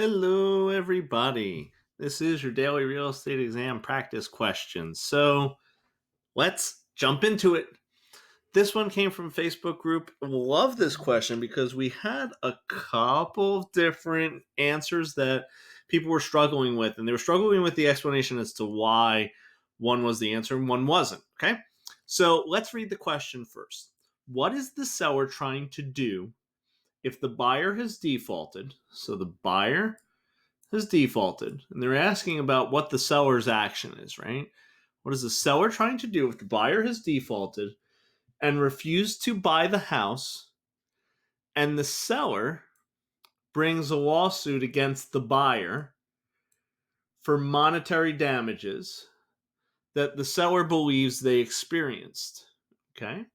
Hello, everybody. This is your daily real estate exam practice question. So let's jump into it. This one came from Facebook group. Love this question because we had a couple of different answers that people were struggling with, and they were struggling with the explanation as to why one was the answer and one wasn't. Okay. So let's read the question first. What is the seller trying to do if the buyer has defaulted? So the buyer has defaulted, and they're asking about what the seller's action is, right? What is the seller trying to do if the buyer has defaulted and refused to buy the house, and the seller brings a lawsuit against the buyer for monetary damages that the seller believes they experienced? Okay.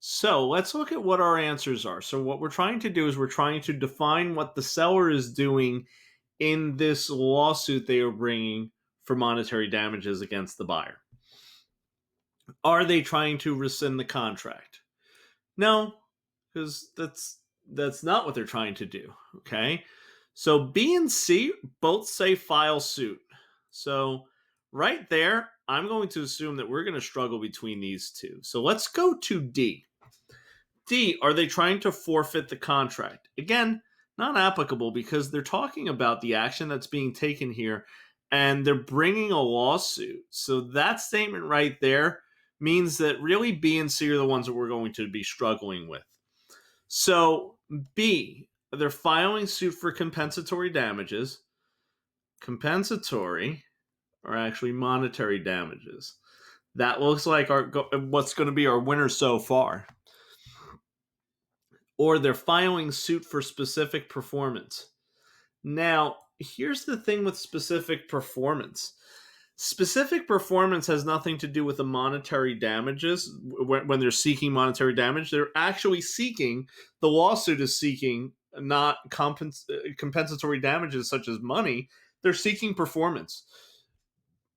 So let's look at what our answers are. So, what we're trying to do is we're trying to define what the seller is doing in this lawsuit they are bringing for monetary damages against the buyer. Are they trying to rescind the contract? No, because that's not what they're trying to do. Okay, so B and C both say file suit. So right there, I'm going to assume that we're going to struggle between these two. So let's go to D. D, are they trying to forfeit the contract? Again, not applicable because they're talking about the action that's being taken here and they're bringing a lawsuit. So that statement right there means that really B and C are the ones that we're going to be struggling with. So B, they're filing suit for compensatory damages. Compensatory are actually monetary damages. That looks like what's going to be our winner so far. Or they're filing suit for specific performance. Now, here's the thing with specific performance. Specific performance has nothing to do with the monetary damages. When they're seeking monetary damage, they're actually seeking, the lawsuit is seeking not compensatory damages such as money. They're seeking performance.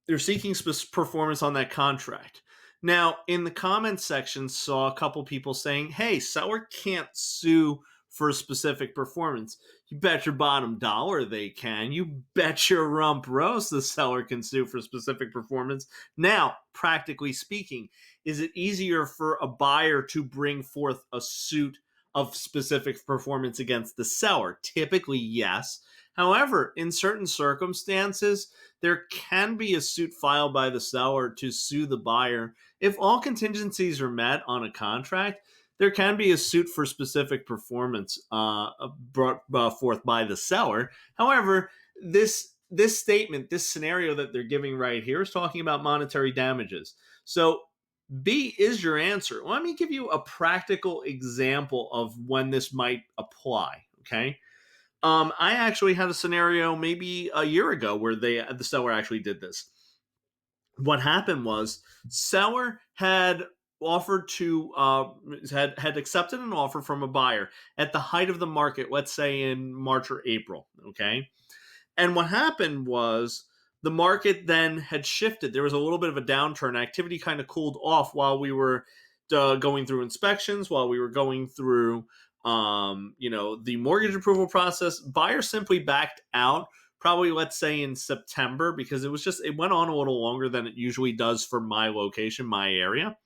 They're seeking performance on that contract. Now, in the comments section, saw a couple people saying, hey, seller can't sue for a specific performance. You bet your bottom dollar they can. You bet your rump roast the seller can sue for specific performance. Now, practically speaking, is it easier for a buyer to bring forth a suit of specific performance against the seller? Typically, yes. However, in certain circumstances, there can be a suit filed by the seller to sue the buyer. If all contingencies are met on a contract, there can be a suit for specific performance brought forth by the seller. However, this statement, this scenario that they're giving right here is talking about monetary damages. So B is your answer. Let me give you a practical example of when this might apply. Okay. I actually had a scenario maybe a year ago where the seller actually did this. What happened was seller had offered to had accepted an offer from a buyer at the height of the market, let's say in March or April. Okay, and what happened was the market then had shifted. There was a little bit of a downturn. Activity kind of cooled off while we were going through inspections, while we were going through the mortgage approval process. Buyer simply backed out, probably let's say in September, because it went on a little longer than it usually does for my location, my area.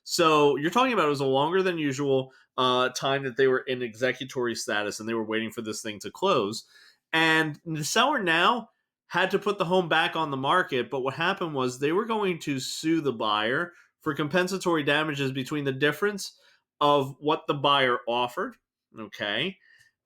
So you're talking about it was a longer than usual time that they were in executory status and they were waiting for this thing to close. And the seller now had to put the home back on the market. But what happened was they were going to sue the buyer for compensatory damages between the difference of what the buyer offered, okay,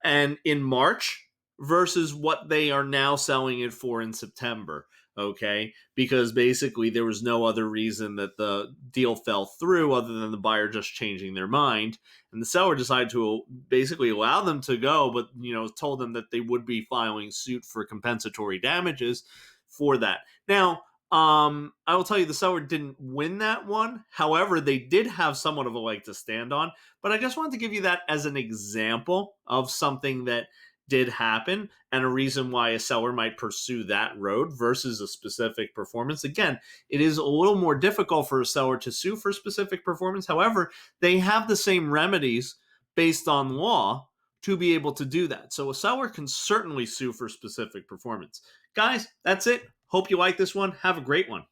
and in March versus what they are now selling it for in September, okay, because basically there was no other reason that the deal fell through other than the buyer just changing their mind, and the seller decided to basically allow them to go, but told them that they would be filing suit for compensatory damages for that. Now, I will tell you the seller didn't win that one. However, they did have somewhat of a leg to stand on. But I just wanted to give you that as an example of something that did happen and a reason why a seller might pursue that road versus a specific performance. Again, it is a little more difficult for a seller to sue for specific performance. However, they have the same remedies based on law to be able to do that. So a seller can certainly sue for specific performance. Guys, that's it. Hope you like this one. Have a great one.